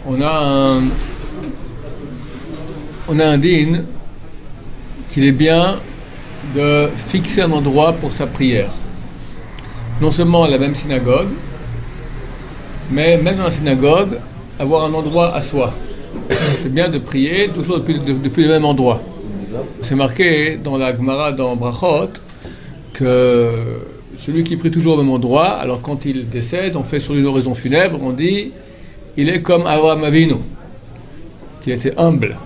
on a un dîn qu'il est bien de fixer un endroit pour sa prière. Non seulement la même synagogue, mais même dans la synagogue, avoir un endroit à soi. C'est bien de prier toujours depuis le même endroit. C'est marqué dans la Gemara, dans Brachot, que celui qui prie toujours au même endroit, alors quand il décède, on fait sur une oraison funèbre, on dit il est comme Avraham Avinu, qui était humble.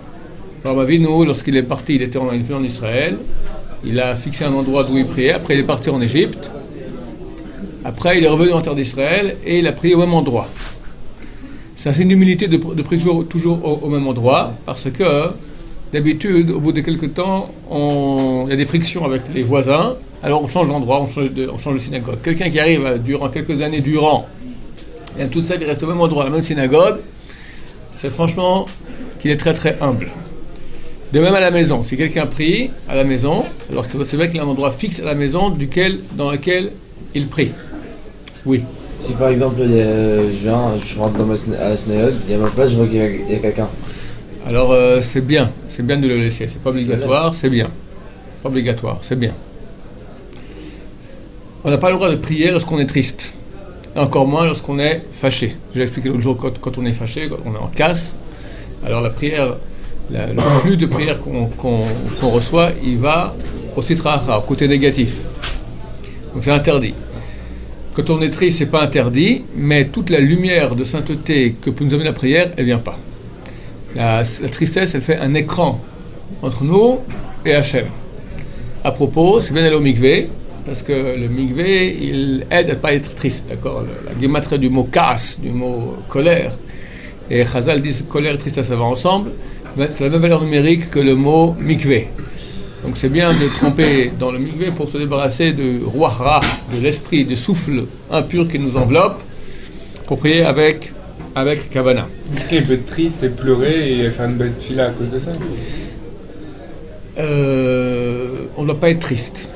Avraham Avinu, lorsqu'il est parti, il était en Israël, il a fixé un endroit d'où il priait, après il est parti en Égypte, après il est revenu en terre d'Israël et il a prié au même endroit. C'est un signe d'humilité de prier toujours au même endroit, parce que d'habitude, au bout de quelques temps, il y a des frictions avec les voisins, alors on change d'endroit, on change de synagogue. Quelqu'un qui arrive durant quelques années et toute sa vie reste au même endroit, à la même synagogue, c'est franchement qu'il est très très humble. De même à la maison, si quelqu'un prie à la maison, alors que c'est vrai qu'il a un endroit fixe à la maison dans lequel il prie. Oui. Si par exemple je rentre à la synagogue, il y a ma place, je vois qu'il y a quelqu'un. Alors c'est bien de le laisser, c'est pas obligatoire, c'est bien. Pas obligatoire, c'est bien. On n'a pas le droit de prier lorsqu'on est triste, et encore moins lorsqu'on est fâché. Je l'ai expliqué l'autre jour, quand on est fâché, quand on est en casse, alors la prière, le flux de prière qu'on reçoit, il va au sitra achra, au côté négatif. Donc c'est interdit. Quand on est triste, c'est pas interdit, mais toute la lumière de sainteté que peut nous amener la prière, elle vient pas. La tristesse, elle fait un écran entre nous et Hachem. À propos, c'est bien d'aller au mikvé, parce que le mikvé, il aide à ne pas être triste, d'accord. La guématrie du mot kaas, du mot colère, et Chazal dit colère et tristesse, ça va ensemble, c'est la même valeur numérique que le mot mikvé. Donc c'est bien de tremper dans le mikvé pour se débarrasser de ruach ra, de l'esprit, du souffle impur qui nous enveloppe, pour prier avec kavana. Il peut être triste et pleurer et faire une belle fila à cause de ça. On ne doit pas être triste.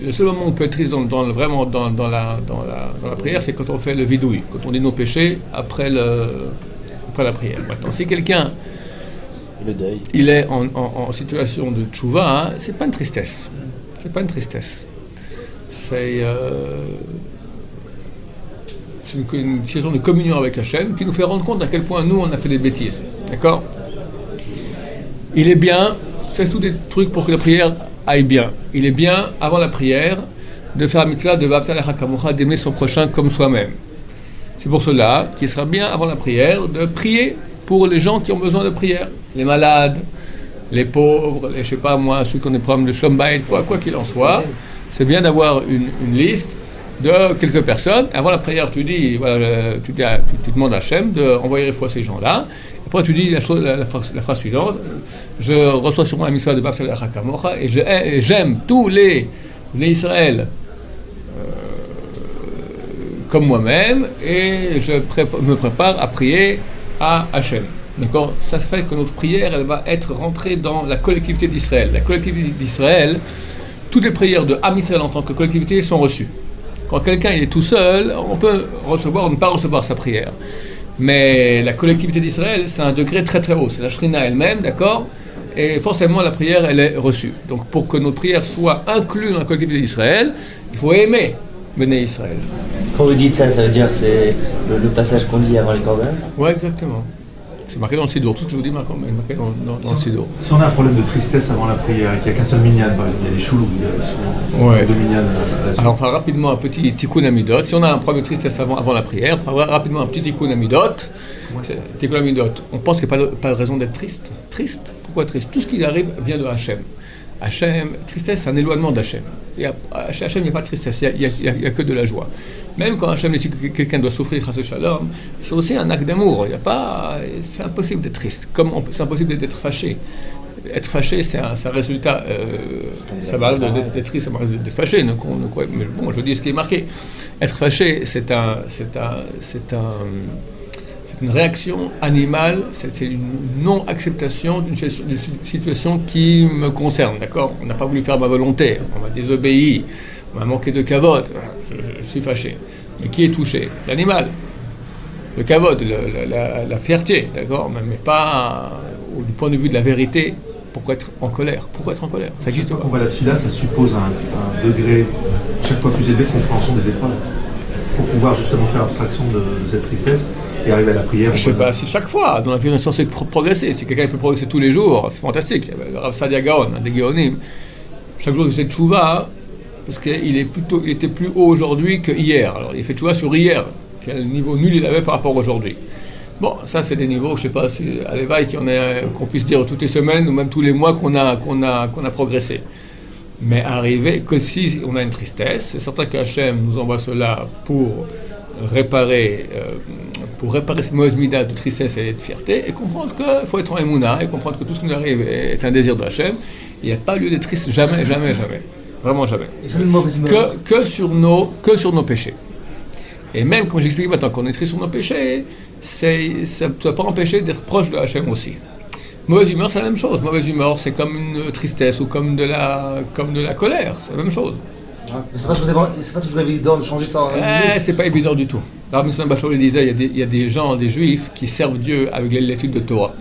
Le seul moment où on peut être triste vraiment dans la prière, c'est quand on fait le vidouille, quand on dit nos péchés après la prière. Maintenant, si quelqu'un il est en situation de tchouva, c'est pas une tristesse. C'est pas une tristesse. C'est une situation de communion avec Hachem qui nous fait rendre compte à quel point nous on a fait des bêtises. D'accord ? Il est bien, c'est tous des trucs pour que la prière aille bien. Il est bien, avant la prière, de faire la mitzvah de Va'avta kamocha, d'aimer son prochain comme soi-même. C'est pour cela qu'il sera bien, avant la prière, de prier pour les gens qui ont besoin de prière. Les malades, les pauvres, je sais pas moi, ceux qui ont des problèmes de shalom bayit, quoi qu'il en soit. C'est bien d'avoir une liste de quelques personnes. Avant la prière, tu dis, tu demandes à Hachem d'envoyer les fois ces gens-là. Après, tu dis la phrase suivante: je reçois sur moi la mitzvah de Va'avta kamocha et j'aime tous les Israël comme moi-même et je me prépare à prier à Hachem. D'accord ? Ça fait que notre prière, elle va être rentrée dans la collectivité d'Israël. La collectivité d'Israël, toutes les prières de Am Israël en tant que collectivité sont reçues. Quand quelqu'un est tout seul, on peut recevoir ou ne pas recevoir sa prière. Mais la collectivité d'Israël, c'est un degré très très haut. C'est la Shrina elle-même, d'accord ? Et forcément, la prière, elle est reçue. Donc, pour que notre prière soit inclue dans la collectivité d'Israël, il faut aimer Béné Israël. Quand vous dites ça, ça veut dire que c'est le passage qu'on dit avant les corbanes ? Ouais, exactement. C'est marqué dans le Sidour. Tout ce que je vous dis est marqué dans le Sidour. Si on a un problème de tristesse avant la prière, qu'il n'y a qu'un seul minyan, il y a des choulous, il y a souvent deux minyan. Alors on fera rapidement un petit tikkun amidot. Si on a un problème de tristesse avant la prière, on fera rapidement un petit tikkun amidot. Tikkun amidot. On pense qu'il n'y a pas de raison d'être triste. Triste ? Pourquoi triste ? Tout ce qui arrive vient de Hachem. Hachem, tristesse, c'est un éloignement d'Hachem. Chez Hachem, il n'y a pas de tristesse, il n'y a que de la joie. Même quand Hachem dit que quelqu'un doit souffrir, chas shalom, c'est aussi un acte d'amour. C'est impossible d'être triste, comme c'est impossible d'être fâché. Être fâché, c'est un résultat. Ça va d'être triste, ça va d'être fâché. Mais bon, je dis ce qui est marqué. Être fâché, c'est une réaction animale, c'est une non-acceptation d'une situation qui me concerne, d'accord ? On n'a pas voulu faire ma volonté, on m'a désobéi, on m'a manqué de kavod, je suis fâché. Mais qui est touché ? L'animal. le kavod, la fierté, d'accord, mais pas du point de vue de la vérité. Pourquoi être en colère? Pourquoi être en colère? Ça existe Chaque pas. fois qu'on va la tefila, ça suppose un degré chaque fois plus élevé de compréhension des épreuves. Pour pouvoir justement faire abstraction de cette tristesse et arriver à la prière. Je ne sais pas si chaque fois, dans la vie, on est censé progresser. Si quelqu'un peut progresser tous les jours, c'est fantastique. Le Rav Sadia Gaon, des Gaonim, chaque jour il fait tchouva, parce qu'il était plus haut aujourd'hui que hier. Alors il fait tchouva sur hier, quel niveau nul il avait par rapport à aujourd'hui. Bon, ça c'est des niveaux, je ne sais pas si à l'éveil qu'on puisse dire toutes les semaines ou même tous les mois qu'on a progressé. Mais arriver que si on a une tristesse, c'est certain que Hachem nous envoie cela pour réparer cette mauvaise mida de tristesse et de fierté, et comprendre qu'il faut être en émouna, et comprendre que tout ce qui nous arrive est un désir de Hachem. Il n'y a pas lieu d'être triste, jamais, jamais, jamais. Vraiment jamais. Que sur nos péchés. Et même, comme j'explique maintenant, qu'on est triste sur nos péchés, ça ne doit pas empêcher d'être proche de Hachem aussi. Mauvaise humeur, c'est la même chose. Mauvaise humeur, c'est comme une tristesse ou comme de la colère. C'est la même chose. C'est pas toujours évident de changer ça en c'est pas évident du tout. Rav Nosson Bachor disait, il y a des gens, des juifs, qui servent Dieu avec l'étude de Torah.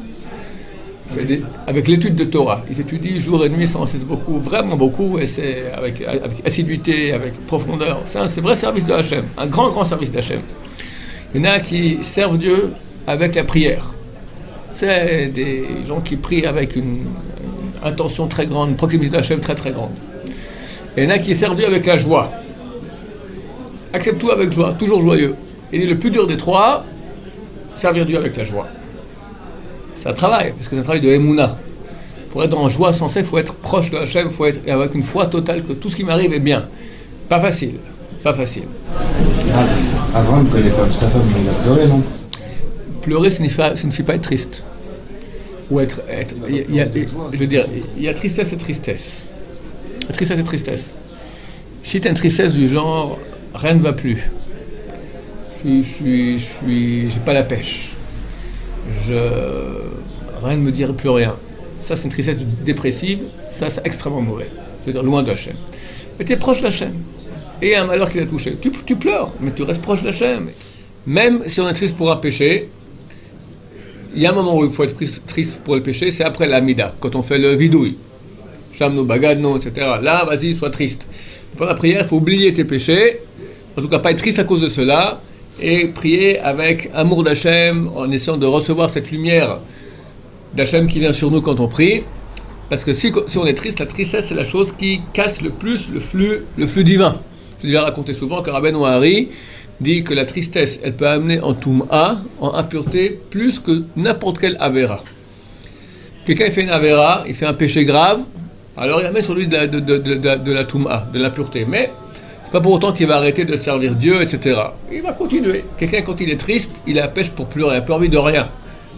Avec l'étude de Torah. Ils étudient jour et nuit sans cesse beaucoup, vraiment beaucoup, et c'est avec assiduité, avec profondeur. C'est un vrai service de Hachem, un grand, grand service d'Hachem. Il y en a qui servent Dieu avec la prière. C'est des gens qui prient avec une intention très grande, une proximité d'Hachem très très grande. Et il y en a qui servent Dieu avec la joie. Accepte tout avec joie, toujours joyeux. Et le plus dur des trois, servir Dieu avec la joie. C'est un travail, parce que c'est un travail de Emouna. Pour être en joie sans cesse, il faut être proche de Hachem, il faut être avec une foi totale que tout ce qui m'arrive est bien. Pas facile, pas facile. Avant, il connaît pas sa femme, mais il a pleuré, non? Pleurer signifie pas être triste. Ou être je veux dire, il y a tristesse et tristesse. Tristesse et tristesse. Si tu as une tristesse du genre, rien ne va plus. J'ai pas la pêche. Rien ne me dirait plus rien. Ça, c'est une tristesse dépressive. Ça, c'est extrêmement mauvais. C'est-à-dire loin de Hachem. Mais tu es proche d'Hachem. Et il y a un malheur qui t'a touché. Tu pleures, mais tu restes proche d'Hachem. Même si on est triste pour un péché, il y a un moment où il faut être triste pour le péché, c'est après l'amida, quand on fait le vidouille. Chamno, bagadno, etc. Là, vas-y, sois triste. Pendant la prière, il faut oublier tes péchés, en tout cas pas être triste à cause de cela, et prier avec amour d'Hachem, en essayant de recevoir cette lumière d'Hachem qui vient sur nous quand on prie. Parce que si on est triste, la tristesse, c'est la chose qui casse le plus le flux divin. J'ai déjà raconté souvent que Rabbeinu Hari dit que la tristesse, elle peut amener en Toum'a, en impureté, plus que n'importe quelle Avera. Quelqu'un fait une Avera, il fait un péché grave, alors il amène sur lui de la Toum'a, de l'impureté. Mais c'est pas pour autant qu'il va arrêter de servir Dieu, etc. Il va continuer. Quelqu'un, quand il est triste, il a la pêche pour pleurer, il n'a plus envie de rien.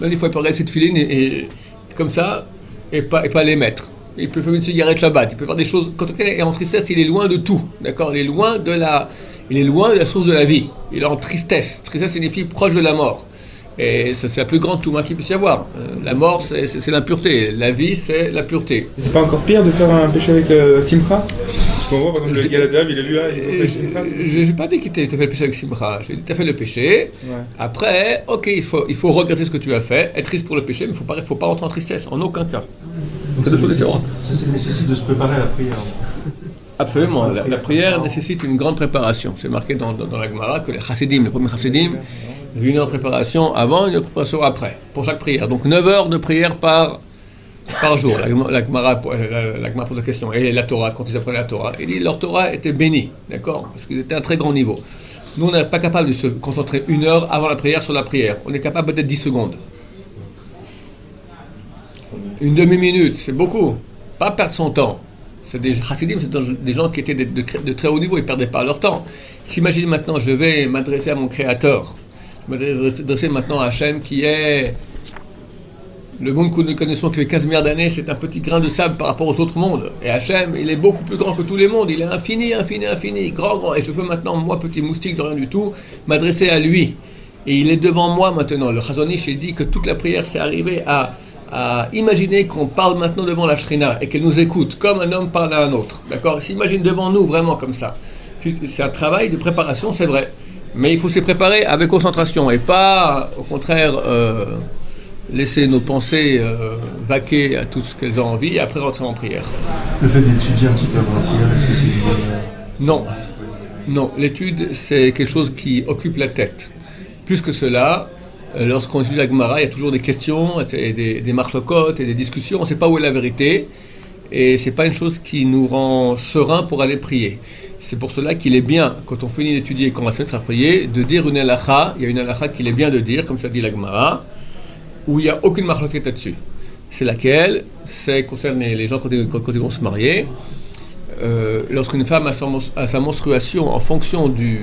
Même des fois, il peut regarder cette filine et comme ça, et pas les mettre. Il peut fumer une cigarette Shabbat, il peut faire des choses. Quand quelqu'un est en tristesse, il est loin de tout, d'accord? Il est loin de la source de la vie. Il est en tristesse. Tristesse signifie proche de la mort. Et ça, c'est la plus grande touma qu'il puisse y avoir. La mort, c'est l'impureté. La vie, c'est la pureté. C'est pas encore pire de faire un péché avec Simcha? Parce qu'on voit, par exemple, le Galazav, il est lui là, il fait Simcha. Je n'ai pas dit que tu as fait le péché avec Simcha. J'ai dit que tu as fait le péché. Ouais. Après, ok, il faut regretter ce que tu as fait, être triste pour le péché, mais il ne faut pas rentrer en tristesse, en aucun cas. Donc ça nécessite de se préparer à la prière. Absolument. La prière nécessite une grande préparation. C'est marqué dans la Gemara que les chassidim, les premiers chassidim, il y a une heure de préparation avant, une heure de préparation après, pour chaque prière. Donc 9 heures de prière par jour. La Gemara pose la question. Et la Torah, quand ils apprenaient la Torah, il dit leur Torah était bénie, d'accord? Parce qu'ils étaient à un très grand niveau. Nous, on n'est pas capable de se concentrer 1 heure avant la prière sur la prière. On est capable peut-être 10 secondes. Une demi-minute, c'est beaucoup. Pas perdre son temps. C'est des chassidim, c'est des gens qui étaient de très haut niveau, ils ne perdaient pas leur temps. S'imagine maintenant, je vais m'adresser à mon Créateur. Je vais m'adresser maintenant à Hachem qui est le monde que nous connaissons qui fait 15 milliards d'années, c'est un petit grain de sable par rapport aux autres mondes. Et Hachem, il est beaucoup plus grand que tous les mondes, il est infini, infini, infini, grand, grand. Et je peux maintenant, moi, petit moustique de rien du tout, m'adresser à lui. Et il est devant moi maintenant. Le Chazon Ish, il dit que toute la prière, c'est arriver à imaginer qu'on parle maintenant devant la Shrina et qu'elle nous écoute comme un homme parle à un autre. D'accord? S'imagine devant nous vraiment comme ça. C'est un travail de préparation, c'est vrai. Mais il faut s'y préparer avec concentration et pas, au contraire, laisser nos pensées vaquer à tout ce qu'elles ont envie et après rentrer en prière. Le fait d'étudier un petit peu avant la prière, est-ce que c'est une bonne... Non. Non, l'étude, c'est quelque chose qui occupe la tête. Plus que cela, lorsqu'on étudie la Gemara, il y a toujours des questions, des marlocotes et des discussions. On ne sait pas où est la vérité. Et ce n'est pas une chose qui nous rend serein pour aller prier. C'est pour cela qu'il est bien, quand on finit d'étudier et qu'on va se mettre à prier, de dire une halakha. Il y a une halakha qu'il est bien de dire, comme ça dit la Gemara, où il n'y a aucune marloquette là-dessus. C'est laquelle? C'est concerne les gens quand ils vont se marier. Lorsqu'une femme a sa menstruation, en fonction de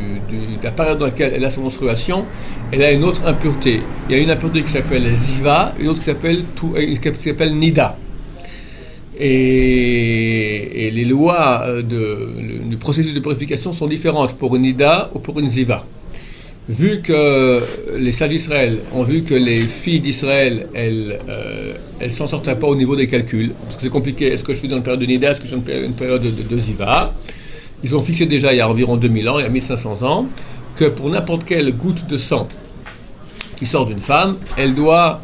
la période dans laquelle elle a sa menstruation, elle a une autre impureté. Il y a une impureté qui s'appelle ziva, une autre qui s'appelle nida. Et les lois du processus de purification sont différentes pour une nida ou pour une ziva. Vu que les sages d'Israël ont vu que les filles d'Israël, elles s'en sortaient pas au niveau des calculs, parce que c'est compliqué, est-ce que je suis dans une période de Nida, est-ce que je suis dans une période de Ziva, ils ont fixé déjà il y a environ 2000 ans, il y a 1500 ans, que pour n'importe quelle goutte de sang qui sort d'une femme, elle doit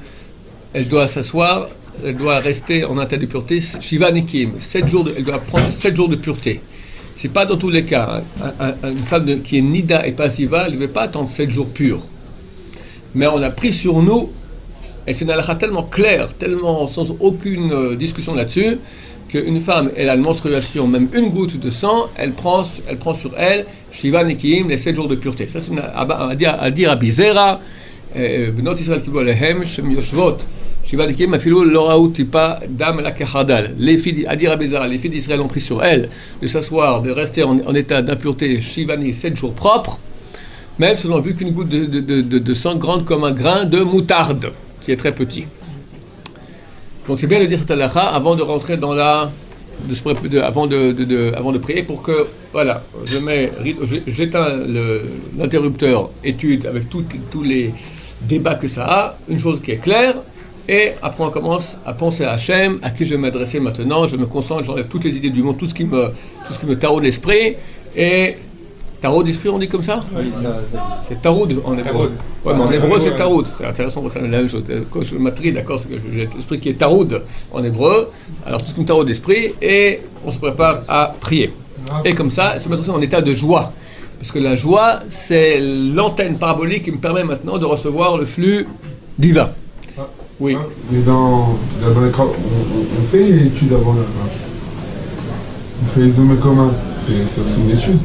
s'asseoir, elle doit rester en état de pureté, Shiva Nikim, elle doit prendre 7 jours de pureté. C'est pas dans tous les cas. Une femme qui est nida et pas ziva, elle ne veut pas attendre 7 jours purs. Mais on a pris sur nous, et c'est une halakha tellement claire, tellement sans aucune discussion là-dessus, qu'une femme, elle a une menstruation, même une goutte de sang, elle prend sur elle, Shiva Nikim, les 7 jours de pureté. Ça, c'est à dire à Bizera, Benot Israël Kibu Alehem, Shem Yoshvot, Shiva Nikim, Afilou, Loraou Tipa, Dam la Kehardal. Les filles d'Israël ont pris sur elles de s'asseoir, de rester en état d'impureté, Shiva Nikim, 7 jours propres, même si on a vu qu'une goutte de sang grande comme un grain de moutarde, qui est très petit. Donc c'est bien de dire cette halakha avant de rentrer dans avant de prier pour que, voilà, j'éteins l'interrupteur étude avec tous les débats que ça a, une chose qui est claire, et après on commence à penser à Hachem, à qui je vais m'adresser maintenant, je me concentre, j'enlève toutes les idées du monde, tout ce qui me taraude l'esprit, et taraude l'esprit on dit comme ça? Oui, ça. C'est taraude en hébreu. Ouais, mais en hébreu c'est taraude, c'est intéressant, c'est la même chose. Quand je m'attrille, d'accord, c'est que j'ai l'esprit qui est taraude en hébreu, alors tout ce qui me taraude l'esprit, et on se prépare à prier. Et comme ça, se mettre aussi en état de joie. Parce que la joie, c'est l'antenne parabolique qui me permet maintenant de recevoir le flux divin. Oui. Mais dans les on fait une étude avant là. On fait les hommes communs. C'est aussi une étude.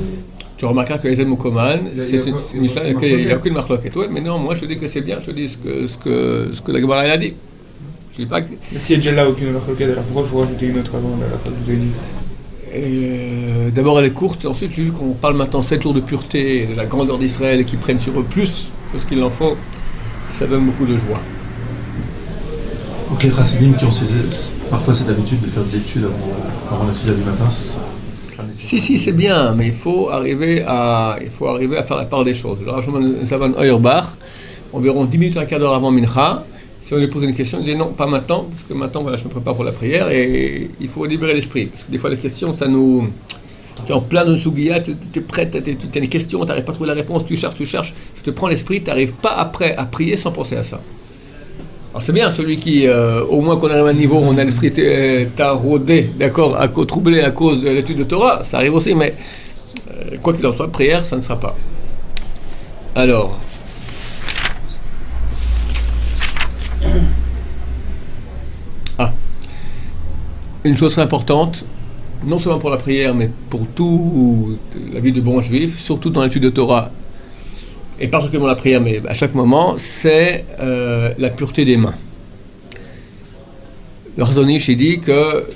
Tu remarqueras que les Mokoman, c'est une Mishnah, il n'y a aucune marloquette. Ouais, mais non, moi je te dis que c'est bien, je te dis ce que la Gemara a dit. Je dis pas que. Mais s'il y a déjà là aucune marloquette, alors pourquoi il faut rajouter une autre avant la fois que vous avez dit? D'abord elle est courte, ensuite j'ai vu qu'on parle maintenant 7 jours de pureté, de la grandeur d'Israël et qu'ils prennent sur eux plus que ce qu'il en faut, ça donne beaucoup de joie. Donc les chassidim qui ont parfois cette habitude de faire de l'étude avant la fila du matin, si c'est bien, mais il faut arriver à faire la part des choses. Le Rav Shimon Zavan Auerbach, environ 10 minutes, un quart d'heure avant Mincha, si on lui pose une question, il dit non, pas maintenant, parce que maintenant voilà, je me prépare pour la prière et il faut libérer l'esprit. Parce que des fois les questions, ça nous... Tu es en plein de Sougiya, tu es prêt, tu as des questions, tu n'arrives pas à trouver la réponse, tu cherches, ça te prend l'esprit, tu n'arrives pas après à prier sans penser à ça. Alors c'est bien celui qui, au moins qu'on arrive à un niveau où on a l'esprit taraudé, d'accord, troublé à cause de l'étude de Torah, ça arrive aussi, mais quoi qu'il en soit, prière, ça ne sera pas. Alors, une chose très importante, non seulement pour la prière, mais pour toute la vie de bon juif, surtout dans l'étude de Torah, et particulièrement la prière, mais à chaque moment, c'est la pureté des mains. Le Chazon Ish dit que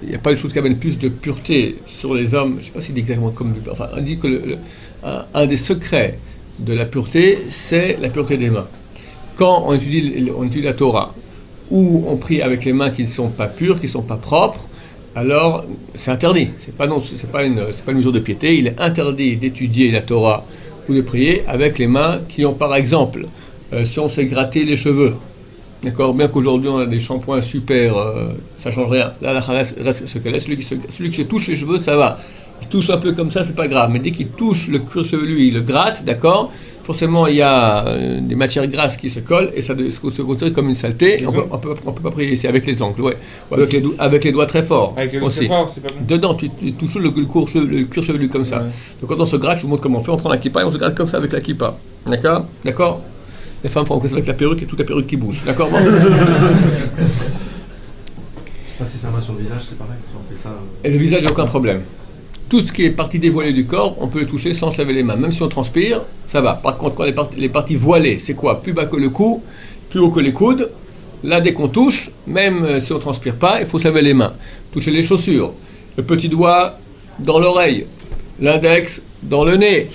il n'y a pas de chose qui amène plus de pureté sur les hommes. Je ne sais pas s'il dit exactement comme... Enfin, on dit que un des secrets de la pureté, c'est la pureté des mains. Quand on étudie la Torah, ou on prie avec les mains qui ne sont pas pures, qui ne sont pas propres, alors c'est interdit. C'est pas une mesure de piété. Il est interdit d'étudier la Torah ou de prier avec les mains qui ont, par exemple, si on s'est gratté les cheveux, D'accord, bien qu'aujourd'hui on a des shampoings super, ça change rien. Là, la reste ce qu'elle est. Celui qui se touche les cheveux, ça va. Il touche un peu comme ça, c'est pas grave. Mais dès qu'il touche le cuir chevelu, il le gratte, d'accord. Forcément, il y a des matières grasses qui se collent et ça se considère comme une saleté. On peut pas prier ici avec les ongles, ouais. Ou avec les doigts très forts. Avec les doigts aussi. très forts, c'est pas bon. Dedans, tu touches le cuir chevelu comme ça. Ouais. Donc quand on se gratte, je vous montre comment on fait. On prend la kippa et on se gratte comme ça avec la kippa. D'accord. D'accord. Les femmes font ça avec la perruque et toute la perruque qui bouge. D'accord. Bon. Passer sa main sur le visage, c'est pareil. Si on fait ça. Et le visage, il n'y a aucun problème. Tout ce qui est partie dévoilée du corps, on peut le toucher sans se laver les mains. Même si on transpire, ça va. Par contre, quand les parties voilées, c'est quoi? Plus bas que le cou, plus haut que les coudes. Là, dès qu'on touche, même si on ne transpire pas, il faut se laver les mains. Toucher les chaussures. Le petit doigt dans l'oreille. L'index dans le nez.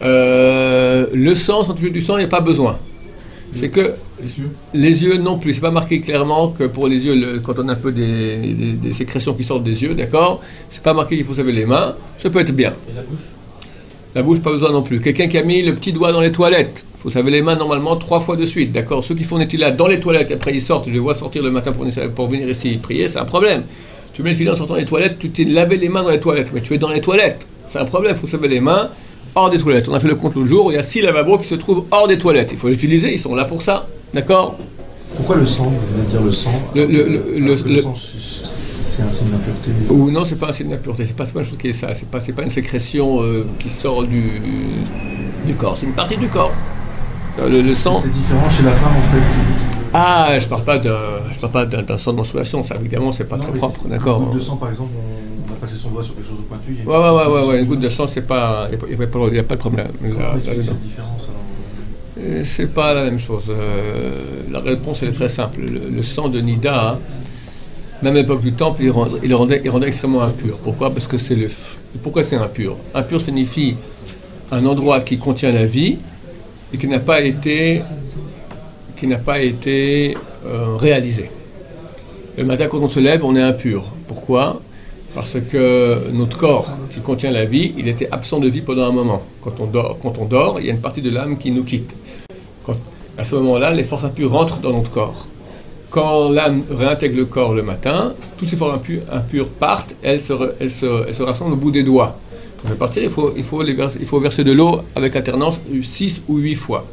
Le sang, sans toucher du sang, il n'y a pas besoin. C'est que les yeux non plus. C'est pas marqué clairement que pour les yeux, quand on a un peu des sécrétions qui sortent des yeux, d'accord, c'est pas marqué qu'il faut se laver les mains. Ça peut être bien. Et la bouche? La bouche, pas besoin non plus. Quelqu'un qui a mis le petit doigt dans les toilettes, il faut se laver les mains normalement 3 fois de suite, d'accord. Ceux qui font des là dans les toilettes, après ils sortent, je les vois sortir le matin pour venir ici prier, c'est un problème. Tu mets le filet en sortant des toilettes, tu t'es lavé les mains dans les toilettes, mais tu es dans les toilettes. C'est un problème, il faut se laver les mains hors des toilettes. On a fait le compte l'autre jour, il y a 6 lavabos qui se trouvent hors des toilettes. Il faut les utiliser, ils sont là pour ça, d'accord. Pourquoi le sang? Vous venez de dire le sang. Le sang, c'est un signe d'impureté. Ou non, c'est pas un signe d'impureté. C'est pas une chose qui est ça. C'est pas une sécrétion qui sort du corps. C'est une partie du corps. Le sang. C'est différent chez la femme en fait. Ah, je parle pas d'un sang de menstruation. Ça, évidemment, c'est pas très propre, d'accord. Une goutte de sang, par exemple, on a passé son doigt sur quelque chose de pointu. Ouais. Une goutte de sang, c'est pas. Il n'y a pas de problème. Quelle est cette différence alors? C'est pas la même chose. La réponse elle est très simple. Le sang de Nida, hein, même à l'époque du temple, il rendait extrêmement impur. Pourquoi? Parce que pourquoi c'est impur? Impur signifie un endroit qui contient la vie et qui n'a pas été réalisé. Le matin, quand on se lève, on est impur. Pourquoi? Parce que notre corps qui contient la vie, il était absent de vie pendant un moment. Quand on dort, il y a une partie de l'âme qui nous quitte. À ce moment-là, les forces impures rentrent dans notre corps. Quand l'âme réintègre le corps le matin, toutes ces forces impures partent, elles se rassemblent au bout des doigts. Pour partir, il faut verser de l'eau avec alternance 6 ou 8 fois.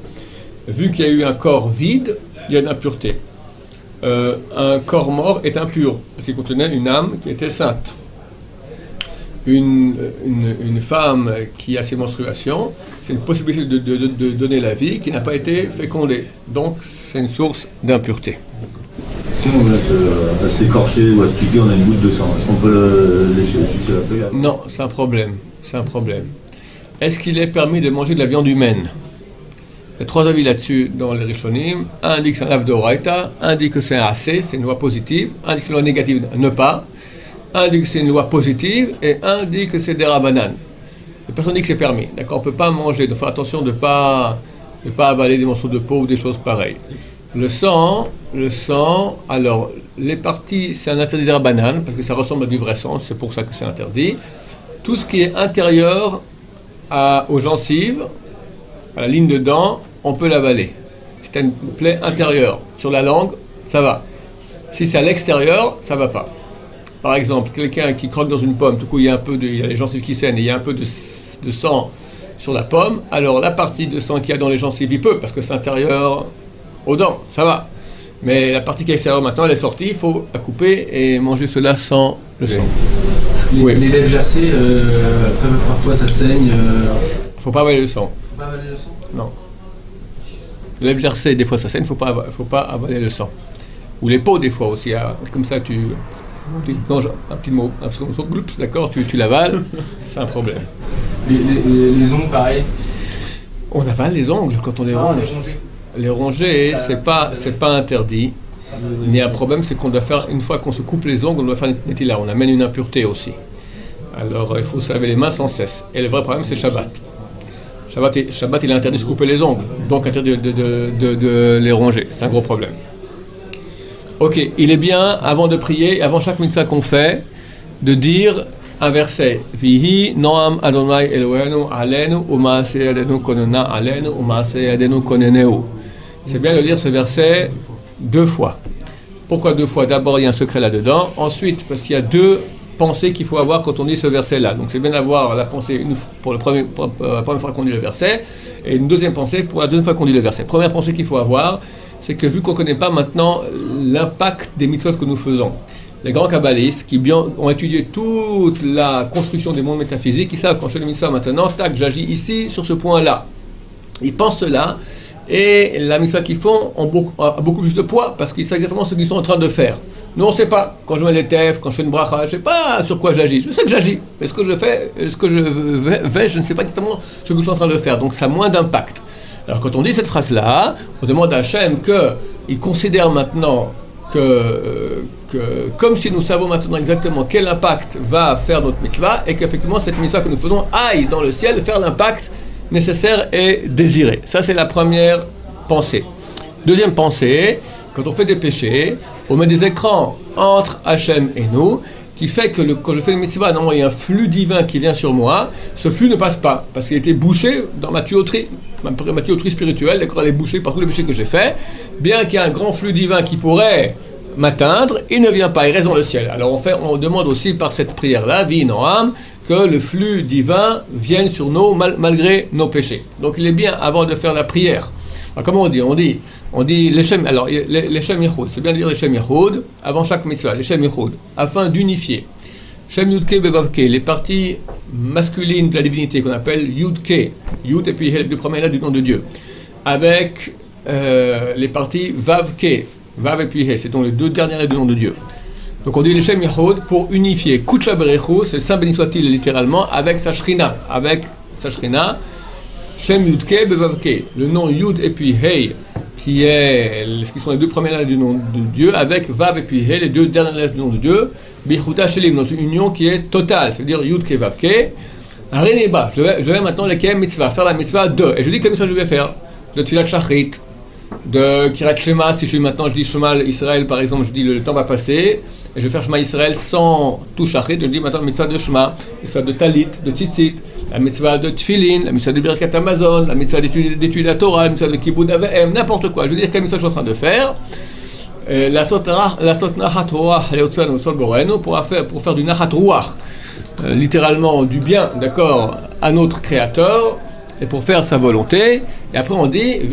Vu qu'il y a eu un corps vide, il y a de l'impureté. Un corps mort est impur, parce qu'il contenait une âme qui était sainte. Une femme qui a ses menstruations, c'est une possibilité de donner la vie qui n'a pas été fécondée. Donc, c'est une source d'impureté. Si on va s'écorcher ou à se piquer, on a une goutte de sang. Est-ce qu'on peut le lécher sucer la feuille? Non, c'est un problème. Est-ce qu'il est permis de manger de la viande humaine? Il y a 3 avis là-dessus dans les Rishonim. Un dit que c'est un lave d'oraita, un dit que c'est un assez, c'est une loi positive, un dit que c'est une loi négative, ne pas. Un dit que c'est une loi positive et un dit que c'est des rabanan. Personne dit que c'est permis. D'accord, on ne peut pas manger, donc faire attention de ne pas avaler des morceaux de peau ou des choses pareilles. Le sang, alors les parties, c'est un interdit des rabanan parce que ça ressemble à du vrai sang, c'est pour ça que c'est interdit. Tout ce qui est intérieur aux gencives, à la ligne de dents, on peut l'avaler. Si tu as une plaie intérieure sur la langue, ça va. Si c'est à l'extérieur, ça ne va pas. Par exemple, quelqu'un qui croque dans une pomme, tout coup il y a les gencives qui saignent et il y a un peu de sang sur la pomme, alors la partie de sang qu'il y a dans les gencives, il peut, parce que c'est intérieur aux dents, ça va. Mais la partie qui est extérieure maintenant, elle est sortie, il faut la couper et manger cela sans le sang. Les lèvres gercées, parfois ça saigne. Il ne faut pas avaler le sang. Faut pas avaler le sang? Non. Les lèvres gercées, des fois ça saigne, il ne faut pas avaler le sang. Ou les peaux, des fois aussi. Comme ça, tu manges un petit morceau, d'accord, tu l'avales, c'est un problème. Les ongles, pareil. On avale les ongles quand on les ronge. Les ronger, c'est pas interdit. Mais un problème, c'est qu'on doit faire, une fois qu'on se coupe les ongles, on doit faire une netila. On amène une impureté aussi. Alors, il faut se laver les mains sans cesse. Et le vrai problème, c'est Shabbat. Shabbat, il est interdit de se couper les ongles. Donc, interdit de les ronger. C'est un gros problème. Ok, il est bien, avant de prier, avant chaque mitzvah qu'on fait, de dire un verset. Vihi noam Adonai Eloheinu alenu u'maaseh yadenu konena alenu u'maaseh yadenu koneneu. C'est bien de lire ce verset 2 fois. Pourquoi 2 fois? D'abord, il y a un secret là-dedans. Ensuite, parce qu'il y a 2 pensées qu'il faut avoir quand on dit ce verset-là. Donc, c'est bien d'avoir la pensée pour la première fois qu'on dit le verset, et une deuxième pensée pour la deuxième fois qu'on dit le verset. Première pensée qu'il faut avoir, c'est que vu qu'on ne connaît pas maintenant l'impact des mitzvot que nous faisons, les grands kabbalistes qui ont étudié toute la construction des mondes métaphysiques, ils savent quand je fais le mitzvah maintenant, tac, j'agis ici sur ce point-là. Ils pensent cela, et la mitzvah qu'ils font a beaucoup plus de poids parce qu'ils savent exactement ce qu'ils sont en train de faire. Nous, on ne sait pas. Quand je mets les tefs, quand je fais une bracha, je ne sais pas sur quoi j'agis. Je sais que j'agis, mais ce que je fais, ce que je vais, je ne sais pas exactement ce que je suis en train de faire. Donc, ça a moins d'impact. Alors, quand on dit cette phrase-là, on demande à Hachem qu'il considère maintenant que comme si nous savons maintenant exactement quel impact va faire notre mitzvah, et qu'effectivement, cette mitzvah que nous faisons aille dans le ciel faire l'impact nécessaire et désiré. Ça, c'est la première pensée. Deuxième pensée, quand on fait des péchés, on met des écrans entre Hachem et nous, qui fait que quand je fais le mitzvah, normalement il y a un flux divin qui vient sur moi, ce flux ne passe pas, parce qu'il était bouché dans ma tuyauterie spirituelle, d'accord, elle est bouchée par tous les péchés que j'ai faits, bien qu'il y ait un grand flux divin qui pourrait m'atteindre, il ne vient pas, il reste dans le ciel. Alors on demande aussi par cette prière-là, Vi Noam, que le flux divin vienne sur nous malgré nos péchés. Donc il est bien, avant de faire la prière, alors, comment on dit l'Echem, alors l'Echem Yehoud, c'est bien de dire l'Echem Yehoud avant chaque mitzvah, l'Echem Yehoud, afin d'unifier Shem Yudke Bevavke, les parties masculines de la divinité qu'on appelle Yudke, Yud et puis les 2 premières lettres du nom de Dieu, avec les parties Vavke, Vav et puis He, c'est donc les 2 dernières lettres du nom de Dieu. Donc on dit l'Echem Yehoud pour unifier Kucha Berechu, c'est Saint béni soit-il littéralement, avec sa Shrina, Shem Yudke Bevavke, le nom Yud et puis He, qui sont les 2 premières lettres du nom de Dieu, avec Vav et puis He, les 2 dernières lettres du nom de Dieu, Bichuda Shelim, dans une union qui est totale, c'est-à-dire Yudke Vavke. Areneba, je vais maintenant la Kem Mitzvah, faire la Mitzvah de, et je dis quelle mitzvah je vais faire, de Tfilat Shachrit, de Kirat Shema, si je dis Shema Israël par exemple, je dis le temps va passer, et je vais faire Shema Israël sans tout Shachrit, je dis maintenant la Mitzvah de Shema, la Mitzvah de Talit, de Tzitzit, la Mitzvah de Tfilin, la Mitzvah de Birkat Amazon, la Mitzvah d'étudier la Torah, la Mitzvah de Kibud Avehem, n'importe quoi, je veux dire quelle Mitzvah je suis en train de faire, la Sot Nachat Ruach Leotzan Sol Boreno, pour faire du Nachat Ruach, littéralement du bien, d'accord, à notre Créateur, et pour faire sa volonté, et après on dit on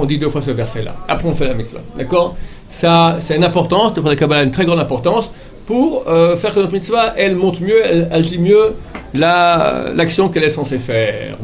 dit 2 fois ce verset-là. Après on fait la mitzvah, d'accord? Ça, c'est une importance, de prendre la Kabbalah une très grande importance, pour faire que notre mitzvah, elle monte mieux, elle dit mieux l'action qu'elle est censée faire.